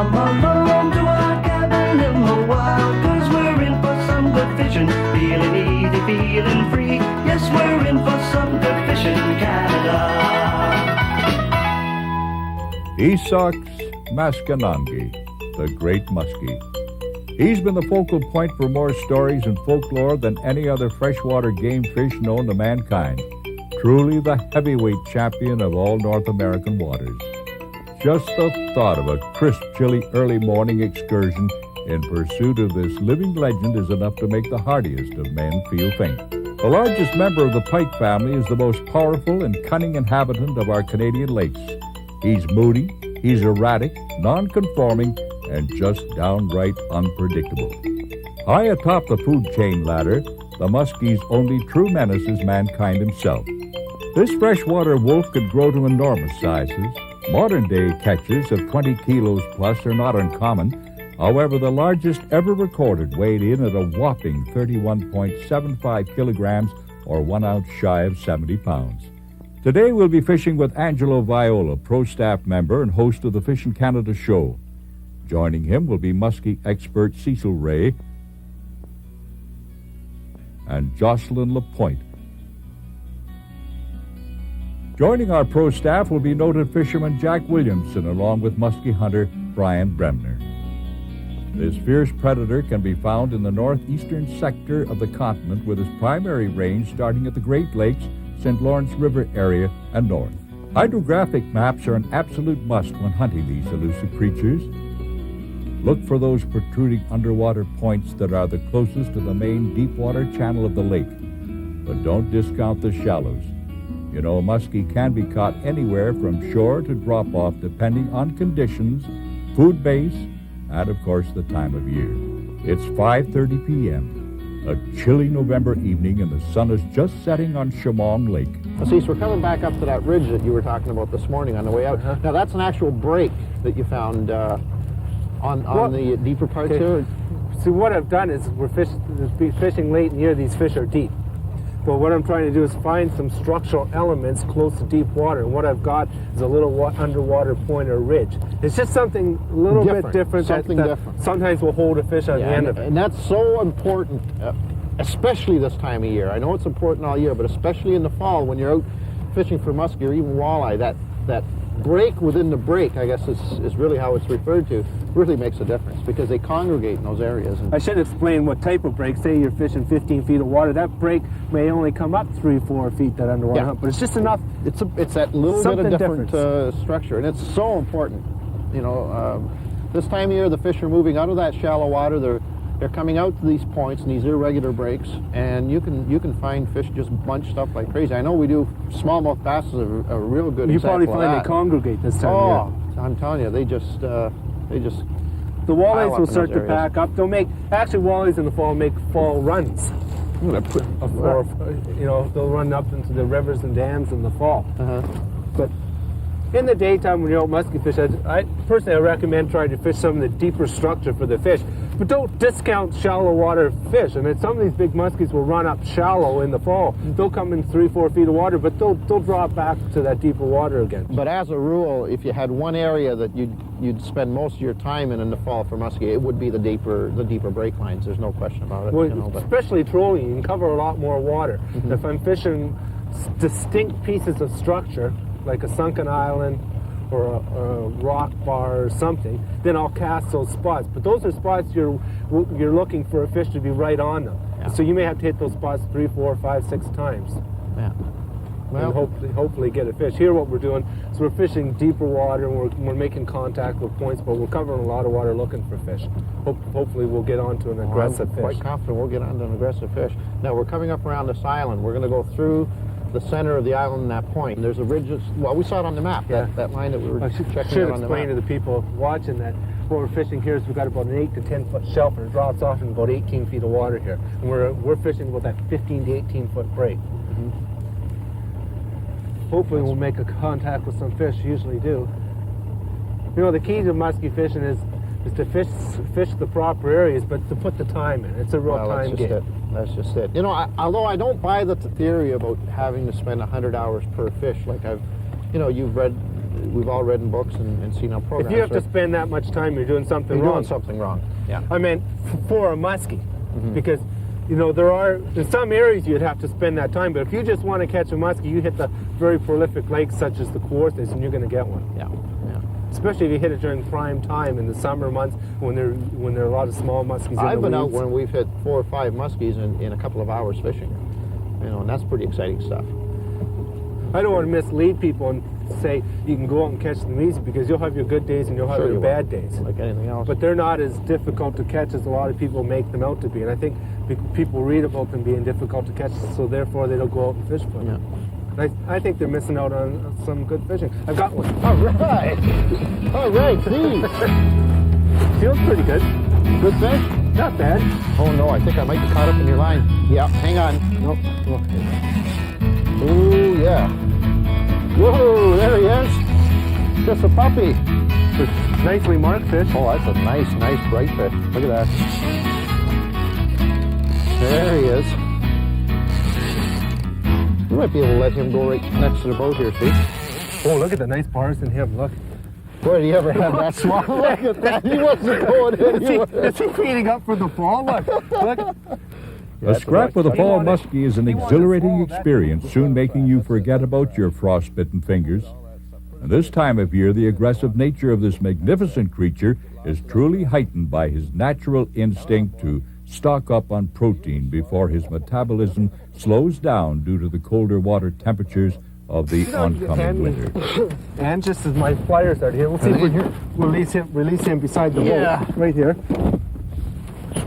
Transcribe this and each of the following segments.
come along to our cabin in the wild, 'cause we're in for some good fishing, feeling easy, feeling free. Yes, we're in for some good fishing, Canada. Isaac Maskanangi, the great Muskie. He's been the focal point for more stories and folklore than any other freshwater game fish known to mankind. Truly the heavyweight champion of all North American waters. Just the thought of a crisp, chilly early morning excursion in pursuit of this living legend is enough to make the hardiest of men feel faint. The largest member of the pike family is the most powerful and cunning inhabitant of our Canadian lakes. He's moody, he's erratic, non-conforming, and just downright unpredictable. High atop the food chain ladder, the Muskie's only true menace is mankind himself. This freshwater wolf could grow to enormous sizes. Modern-day catches of 20 kilos plus are not uncommon. However, the largest ever recorded weighed in at a whopping 31.75 kilograms, or 1 ounce shy of 70 pounds. Today we'll be fishing with Angelo Viola, pro staff member and host of the Fishin' Canada show. Joining him will be Muskie expert Cecil Ray and Jocelyn Lapointe. Joining our pro staff will be noted fisherman Jack Williamson, along with muskie hunter Brian Bremner. This fierce predator can be found in the northeastern sector of the continent, with his primary range starting at the Great Lakes, St. Lawrence River area, and north. Hydrographic maps are an absolute must when hunting these elusive creatures. Look for those protruding underwater points that are the closest to the main deep water channel of the lake. But don't discount the shallows. You know, muskie can be caught anywhere from shore to drop-off, depending on conditions, food base, and, of course, the time of year. It's 5:30 p.m., a chilly November evening, and the sun is just setting on Chemong Lake. See, so we're coming back up to that ridge that you were talking about this morning on the way out. Now, that's an actual break that you found on the deeper parts here. See, what I've done is we're fishing late in the year. These fish are deep. But what I'm trying to do is find some structural elements close to deep water. And what I've got is a little underwater point or ridge. It's just something a little bit different. Something different. Sometimes will hold a fish on the end of it. And that's so important, especially this time of year. I know it's important all year, but especially in the fall when you're out fishing for muskie or even walleye, that break within the break, I guess is really how it's referred to, really makes a difference because they congregate in those areas. And I should explain what type of break. Say you're fishing 15 feet of water, that break may only come up 3-4 feet, that underwater hump, but it's just enough. It's that little bit of different structure, and it's so important. You know, this time of year the fish are moving out of that shallow water. They're coming out to these points and these irregular breaks, and you can find fish just bunched up like crazy. I know we do. Smallmouth bass is a real good example. You probably find they congregate this time of year. I'm telling you, they just the walleyes will start to pack up. Actually walleyes in the fall make fall runs. Or, you know, they'll run up into the rivers and dams in the fall. But in the daytime when you're out muskie fish, I personally recommend trying to fish some of the deeper structure for the fish. But don't discount shallow water fish. I mean, some of these big muskies will run up shallow in the fall. They'll come in 3-4 feet of water, but they'll drop back to that deeper water again. But as a rule, if you had one area that you'd spend most of your time in the fall for muskie, it would be the deeper break lines. There's no question about it. Well, you know, especially trolling, you can cover a lot more water. If I'm fishing distinct pieces of structure, like a sunken island or a rock bar or something, then I'll cast those spots. But those are spots you're looking for a fish to be right on them. Yeah. So you may have to hit those spots 3, 4, 5, 6 times. Yeah. Well, and hopefully get a fish. Here what we're doing is we're fishing deeper water and we're making contact with points, but we're covering a lot of water looking for fish. Hopefully we'll get onto an aggressive fish. I'm quite confident we'll get onto an aggressive fish. Now we're coming up around this island. We're going to go through the center of the island and that point. There's a ridge. Well, we saw it on the map. Yeah. That line that we were checking out on the map. I should explain to the people watching that what we're fishing here is we've got about an 8 to 10 foot shelf, and it drops off in about 18 feet of water here. And we're fishing about that 15 to 18 foot break. Hopefully we'll make a contact with some fish. Usually do. You know, the key to muskie fishing is to fish the proper areas, but to put the time in. It's a real time game. That's just it. You know, although I don't buy the theory about having to spend 100 hours per fish, like you've read we've all read in books and seen on programs. If you have to spend that much time, you're doing something wrong. You're doing something wrong. Yeah. I mean, for a muskie, because in some areas you'd have to spend that time, but if you just want to catch a muskie, you hit the very prolific lakes such as the Kawarthas, and you're going to get one. Yeah. Especially if you hit it during prime time in the summer months when there are a lot of small muskies. I've been out when we've hit 4 or 5 muskies in a couple of hours fishing, and that's pretty exciting stuff. I don't want to mislead people and say you can go out and catch them easy, because you'll have your good days and you'll have your bad days. Like anything else. But they're not as difficult to catch as a lot of people make them out to be. And I think people read about them being difficult to catch, so therefore they don't go out and fish for them. Yeah. I think they're missing out on some good fishing. I've got one. All right. All right, please. Feels pretty good. Good fish? Not bad. Oh, no, I think I might be caught up in your line. Yeah, hang on. Nope. Oh, yeah. Whoa, there he is. Just a puppy. Nicely marked fish. Oh, that's a nice bright fish. Look at that. There he is. You might be able to let him go right next to the boat here, see? Oh, look at the nice bars in him, look. Boy, do you ever have that small? Look at that. He wasn't going anywhere. Is he feeding up for the fall? Look. A scrap with a fall muskie is an exhilarating experience, soon making you forget about your frostbitten fingers. And this time of year, the aggressive nature of this magnificent creature is truly heightened by his natural instinct to stock up on protein before his metabolism slows down due to the colder water temperatures of the oncoming winter. And just as my flyers are here, we'll see if we can release him beside the boat, right here.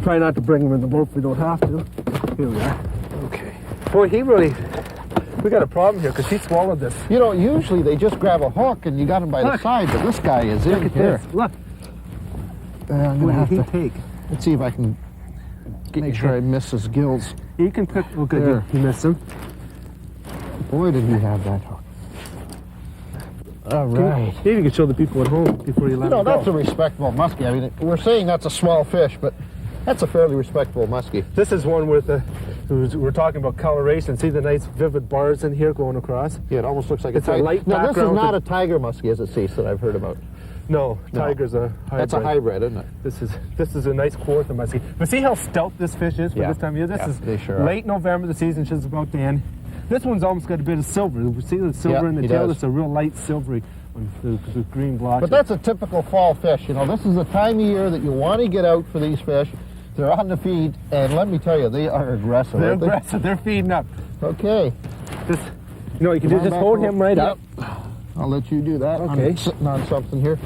Try not to bring him in the boat if we don't have to. Here we are. Okay. Boy, we got a problem here because he swallowed this. You know, usually they just grab a hook and you got him by the side, but this guy is in here. This. Look. I'm gonna have to take. Let's see if I can make sure I miss his gills. You can pick. Oh, good. There. You missed him. Boy, did he have that hook. All right. Maybe you can show the people at home before you let him go. That's a respectable muskie. I mean, we're saying that's a small fish, but that's a fairly respectable muskie. This is one with we're talking about coloration. See the nice vivid bars in here going across? Yeah, it almost looks like it's a light background. Now, this is not a tiger muskie, as it seems, that I've heard about. No, tiger's a hybrid. That's a hybrid, isn't it? This is a nice Kawartha muskie. But see how stout this fish is for this time of year? This is late November. The season's just about to end. This one's almost got a bit of silver. See the silver in the tail? It's a real light silvery with green blotches. But that's a typical fall fish. You know, this is the time of year that you want to get out for these fish. They're on the feed, and let me tell you, they are aggressive. They're aggressive. They're feeding up. Okay. You can just hold him right up. I'll let you do that. Okay. I'm sitting on something here.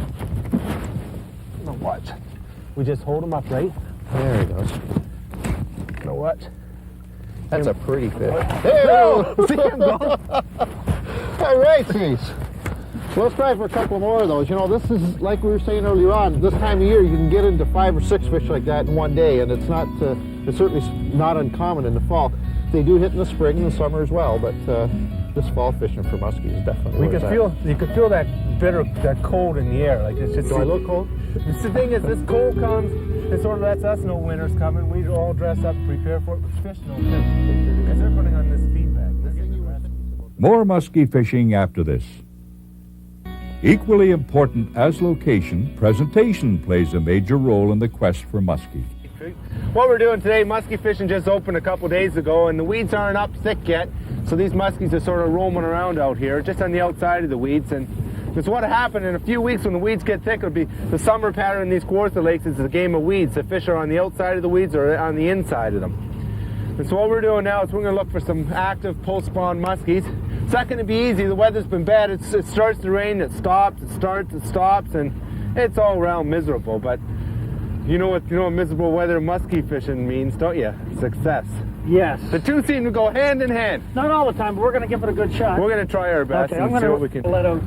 Now watch. We just hold him up, right? There he goes. Now watch. That's a pretty fish. There! See him go. All right, geez. Let's try for a couple more of those. You know, this is, like we were saying earlier on, this time of year you can get into 5 or 6 fish like that in one day, and it's certainly not uncommon in the fall. They do hit in the spring and the summer as well, but this fall fishing for muskie is definitely you can feel that that cold in the air. Like it's just. Do I look cold? The thing is, this cold comes, it sort of lets us know winter's coming. We all dress up, prepare for it, but fish know too, because they're putting on this feedback. More muskie fishing after this. Equally important as location, presentation plays a major role in the quest for muskie. What we're doing today, muskie fishing just opened a couple days ago, and the weeds aren't up thick yet, so these muskies are sort of roaming around out here, just on the outside of the weeds. And because what happened in a few weeks when the weeds get thick, it'll be the summer pattern in these Kawartha lakes is a game of weeds. The fish are on the outside of the weeds or on the inside of them. And so what we're doing now is we're going to look for some active post-spawn muskies. It's not going to be easy. The weather's been bad. It starts to rain, it stops, it starts, it stops, and it's all around miserable. But you know what miserable weather muskie fishing means, don't you? Success. Yes. The two seem to go hand in hand. Not all the time, but we're going to give it a good shot. We're going to try our best and see what we can. Let out,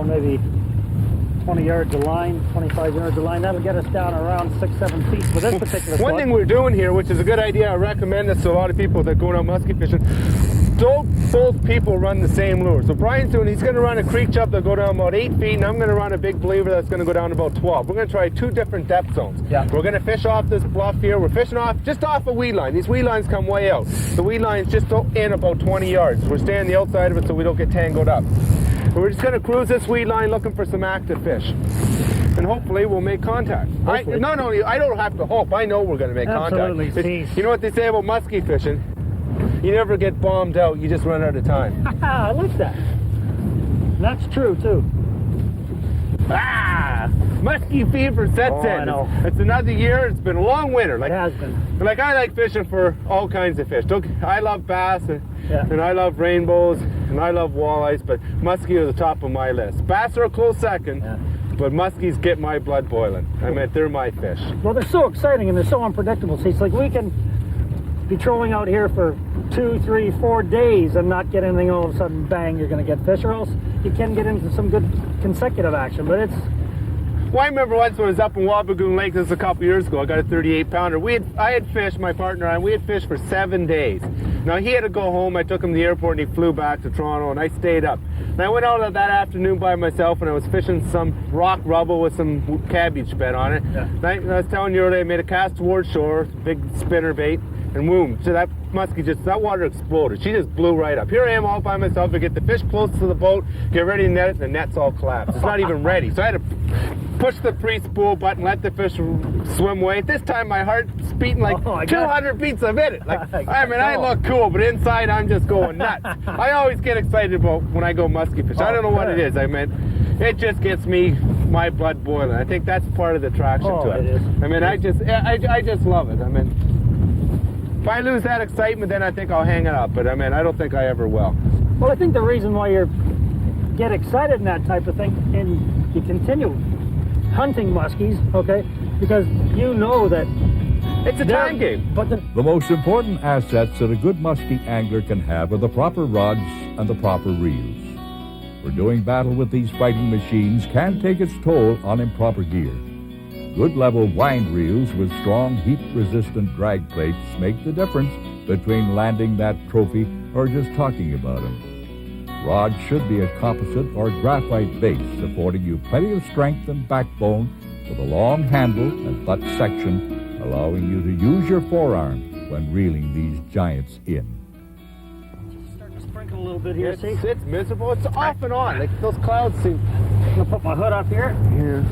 maybe 20 yards of line, 25 yards of line. That'll get us down around 6-7 feet for this particular spot. One thing we're doing here, which is a good idea, I recommend this to a lot of people that go out muskie fishing. Don't both people run the same lure. So Brian's he's going to run a creek chub that'll go down about 8 feet, and I'm going to run a big believer that's going to go down about 12. We're going to try 2 different depth zones. Yeah. We're going to fish off this bluff here. We're fishing just off a weed line. These weed lines come way out. The weed line's just in about 20 yards. We're staying the outside of it so we don't get tangled up. We're just going to cruise this weed line looking for some active fish. And hopefully we'll make contact. I don't have to hope. I know we're going to make Absolutely. contact. You know what they say about muskie fishing? You never get bombed out. You just run out of time. I like that. That's true, too. Muskie fever sets in. I know. It's another year. It's been a long winter. It has been. Like I like fishing for all kinds of fish. I love bass and I love rainbows and I love walleyes, but muskie are the top of my list. Bass are a close second, but muskies get my blood boiling. I mean, they're my fish. Well, they're so exciting and they're so unpredictable. See, it's like we can be trolling out here for 2, 3, 4 days and not get anything. All of a sudden, bang, you're going to get fish, or else you can get into some good consecutive action. But it's... Well, I remember once when I was up in Wabagoon Lake, this was a couple years ago, I got a 38-pounder. I had fished, my partner and I, we had fished for 7 days. Now, he had to go home. I took him to the airport and he flew back to Toronto, and I stayed up. And I went out that afternoon by myself and I was fishing some rock rubble with some cabbage bed on it. Yeah. And I was telling you earlier, I made a cast towards shore, big spinner bait, and boom, so that muskie that water exploded. She just blew right up. Here I am all by myself. I get the fish close to the boat, get ready to net it, and the net's all collapsed. It's not even ready. So I had to push the pre-spool button, let the fish swim away. This time my heart's beating like 200 beats a minute. Like, I look cool, but inside I'm just going nuts. I always get excited about when I go muskie fish. I don't know what it is. It just gets my blood boiling. I think that's part of the attraction to it. It is. I just love it. If I lose that excitement, then I think I'll hang it up. But I don't think I ever will. Well, I think the reason why you get excited in that type of thing and you continue hunting muskies, okay, because you know that it's a time game. But the most important assets that a good muskie angler can have are the proper rods and the proper reels. For doing battle with these fighting machines can take its toll on improper gear. Good level wind reels with strong heat-resistant drag plates make the difference between landing that trophy or just talking about them. Rods should be a composite or graphite base, affording you plenty of strength and backbone with a long handle and butt section, allowing you to use your forearm when reeling these giants in. Just starting to sprinkle a little bit here, see? It's miserable. It's off and on. Like those clouds seem... I'm going to put my hood up here. Yeah.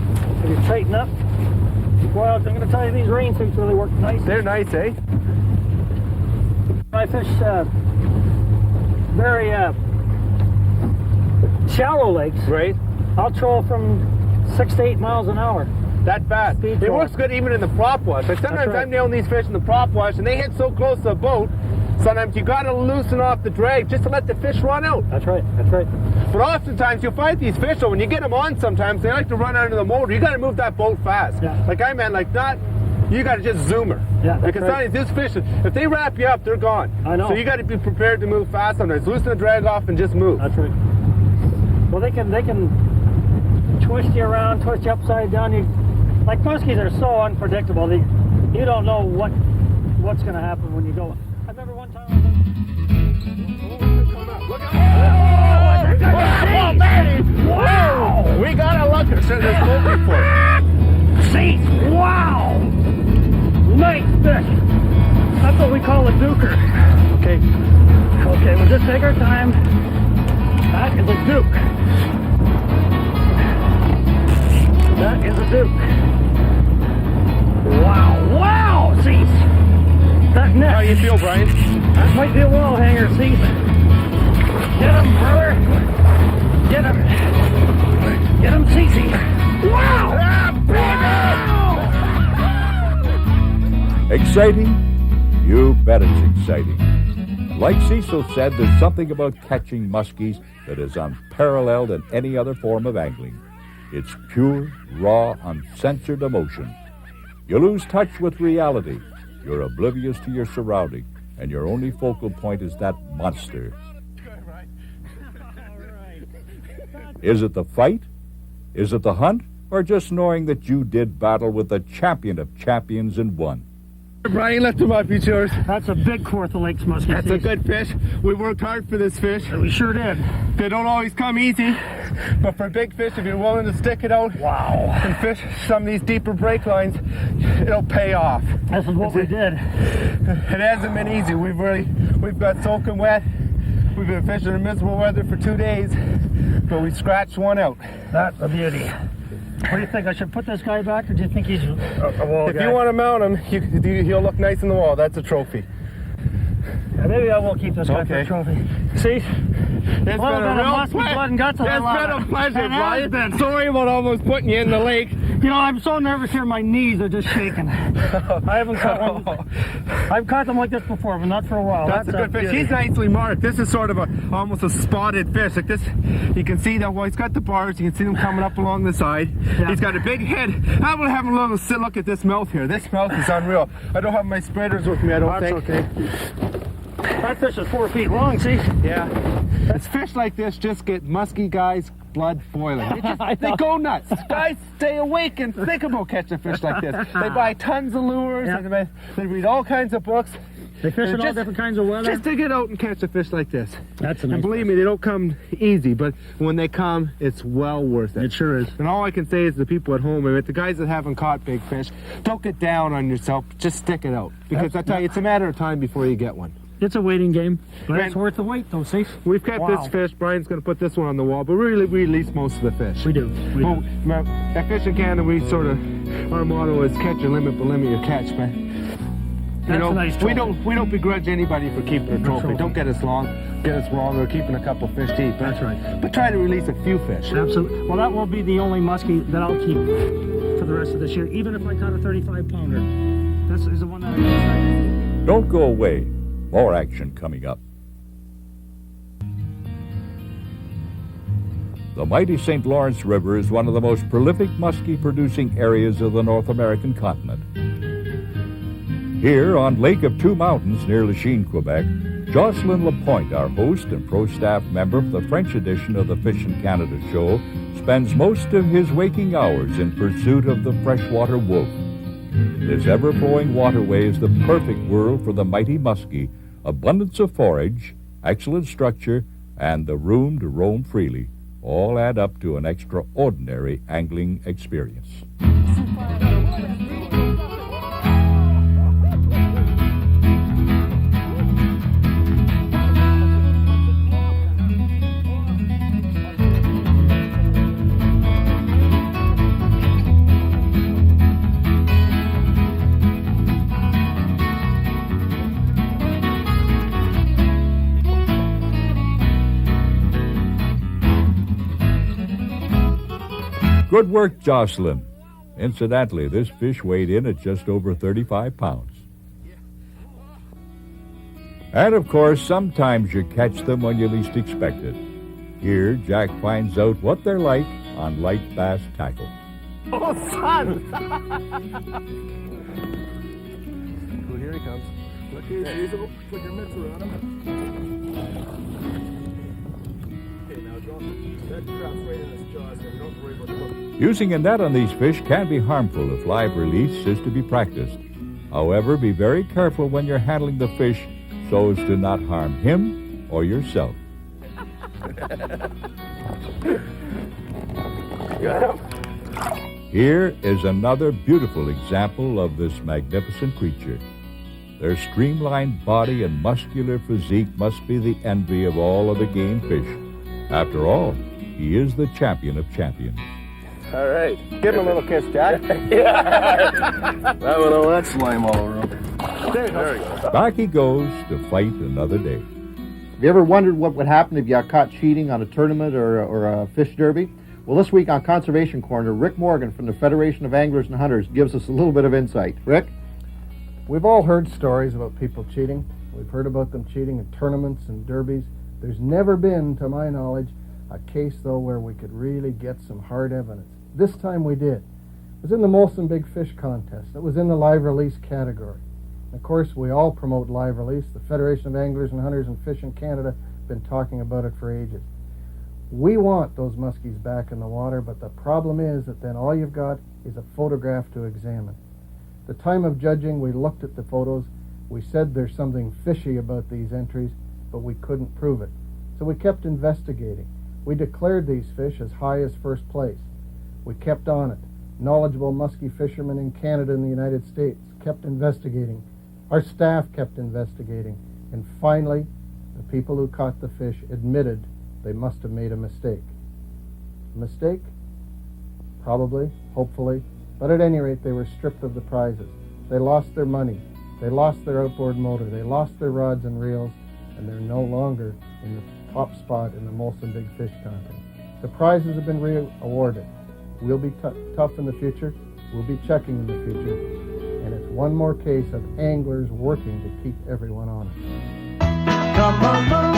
Maybe tighten up. Well, I'm going to tell you, these rain suits really work nice. They're nice, eh? I fish very shallow lakes. Right. I'll troll from 6 to 8 miles an hour. That fast. It works good even in the prop wash. Like sometimes I'm nailing these fish in the prop wash and they hit so close to the boat, sometimes you got to loosen off the drag just to let the fish run out. That's right. That's right. But oftentimes you'll find these fish, so when you get them on sometimes, they like to run under the motor. You got to move that boat fast. Yeah. You got to just zoom her. Yeah, because sometimes this fish, if they wrap you up, they're gone. I know. So you got to be prepared to move fast sometimes. Loosen the drag off and just move. That's right. Well, they can twist you around, twist you upside down. Like muskies are so unpredictable. You don't know what's going to happen when you go. I remember one time. Look out! Oh, man! Wow! We got a looker. Send this boat before. See? Wow! Nice fish. That's what we call a duker. Okay, we'll just take our time. That is a duke. That is a duke. Wow! See? That net. How you feel, Brian? That might be a wall hanger, see? Get him, brother! Get him! Get him, Cece! Wow! Exciting? You bet it's exciting. Like Cecil said, there's something about catching muskies that is unparalleled in any other form of angling. It's pure, raw, uncensored emotion. You lose touch with reality. You're oblivious to your surrounding, and your only focal point is that monster. Is it the fight? Is it the hunt? Or just knowing that you did battle with the champion of champions and won? Brian, lift him up, he's yours. That's a big Kawarthas Lakes muskie. That's a good fish. We worked hard for this fish. We sure did. They don't always come easy, but for big fish, if you're willing to stick it out and fish some of these deeper break lines, it'll pay off. This is what we did. It hasn't been easy. We've got soaking wet. We've been fishing in miserable weather for 2 days, but we scratched one out. That's a beauty. What do you think? I should put this guy back, or do you think he's a wall If guy? you want to mount him, he'll look nice in the wall. That's a trophy. Yeah, maybe I will keep this guy for a trophy. See? It's been a real blood and guts. It's been a pleasure, Brian. Sorry about almost putting you in the lake. You know, I'm so nervous here, my knees are just shaking. I haven't caught one. I've caught them like this before, but not for a while. That's a good fish. He's nicely marked. This is sort of almost a spotted fish. Like this, you can see that. Well, he's got the bars. You can see them coming up along the side. Yeah. He's got a big head. I'm gonna have a little look at this mouth here. This mouth is unreal. I don't have my spreaders with me. I don't think. Okay. That fish is 4 feet long. See? Yeah. It's fish like this just get musky guys' blood boiling. They go nuts. Guys, stay awake and think about catching fish like this. They buy tons of lures. Yeah. They read all kinds of books. They fish in all different kinds of weather. Just to get out and catch a fish like this. That's a nice And believe me, they don't come easy, but when they come, it's well worth it. It sure is. And all I can say is the people at home, the guys that haven't caught big fish, don't get down on yourself. Just stick it out. Because I tell you, it's a matter of time before you get one. It's a waiting game, but it's worth the wait, though, see? We've kept this fish. Brian's going to put this one on the wall, but really we release most of the fish. We do. At Fish in Canada, our motto is catch your limit, but limit your catch, man. That's a nice we don't begrudge anybody for keeping a trophy. Don't get us wrong or keeping a couple fish deep. That's right. But try to release a few fish. Absolutely. Well, that will be the only muskie that I'll keep for the rest of this year, even if I caught a 35-pounder. This is the one that I decided. Don't go away. More action coming up. The mighty St. Lawrence River is one of the most prolific muskie-producing areas of the North American continent. Here on Lake of Two Mountains near Lachine, Quebec, Jocelyn Lapointe, our host and pro-staff member for the French edition of the Fish in Canada show, spends most of his waking hours in pursuit of the freshwater wolf. This ever-flowing waterway is the perfect world for the mighty muskie. Abundance of forage, excellent structure, and the room to roam freely all add up to an extraordinary angling experience. Good work, Jocelyn. Incidentally, this fish weighed in at just over 35 pounds. And of course, sometimes you catch them when you least expect it. Here, Jack finds out what they're like on light bass tackle. Oh, son! Well, here he comes. Look here, Diesel. Put your mitts around him. Okay, now drop it. That crap's right in his jaws, so we don't have to worry about the hook. Using a net on these fish can be harmful if live release is to be practiced. However, be very careful when you're handling the fish so as to not harm him or yourself. Here is another beautiful example of this magnificent creature. Their streamlined body and muscular physique must be the envy of all other game fish. After all, he is the champion of champions. All right. Give him a little kiss, Jack. Yeah. That one, all that slime all over him. There you go. Back he goes to fight another day. Have you ever wondered what would happen if you got caught cheating on a tournament or a fish derby? Well, this week on Conservation Corner, Rick Morgan from the Federation of Anglers and Hunters gives us a little bit of insight. Rick? We've all heard stories about people cheating. We've heard about them cheating in tournaments and derbies. There's never been, to my knowledge, a case, though, where we could really get some hard evidence. This time we did. It was in the Molson Big Fish contest. It was in the live release category. And of course, we all promote live release. The Federation of Anglers and Hunters and Fish in Canada have been talking about it for ages. We want those muskies back in the water, but the problem is that then all you've got is a photograph to examine. At the time of judging, we looked at the photos. We said there's something fishy about these entries, but we couldn't prove it. So we kept investigating. We declared these fish as high as first place. We kept on it. Knowledgeable muskie fishermen in Canada and the United States kept investigating. Our staff kept investigating. And finally, the people who caught the fish admitted they must have made a mistake. A mistake? Probably, hopefully. But at any rate, they were stripped of the prizes. They lost their money. They lost their outboard motor. They lost their rods and reels, and they're no longer in the top spot in the Molson Big Fish contest. The prizes have been re-awarded. We'll be tough in the future. We'll be checking in the future. And it's one more case of anglers working to keep everyone honest. Come along.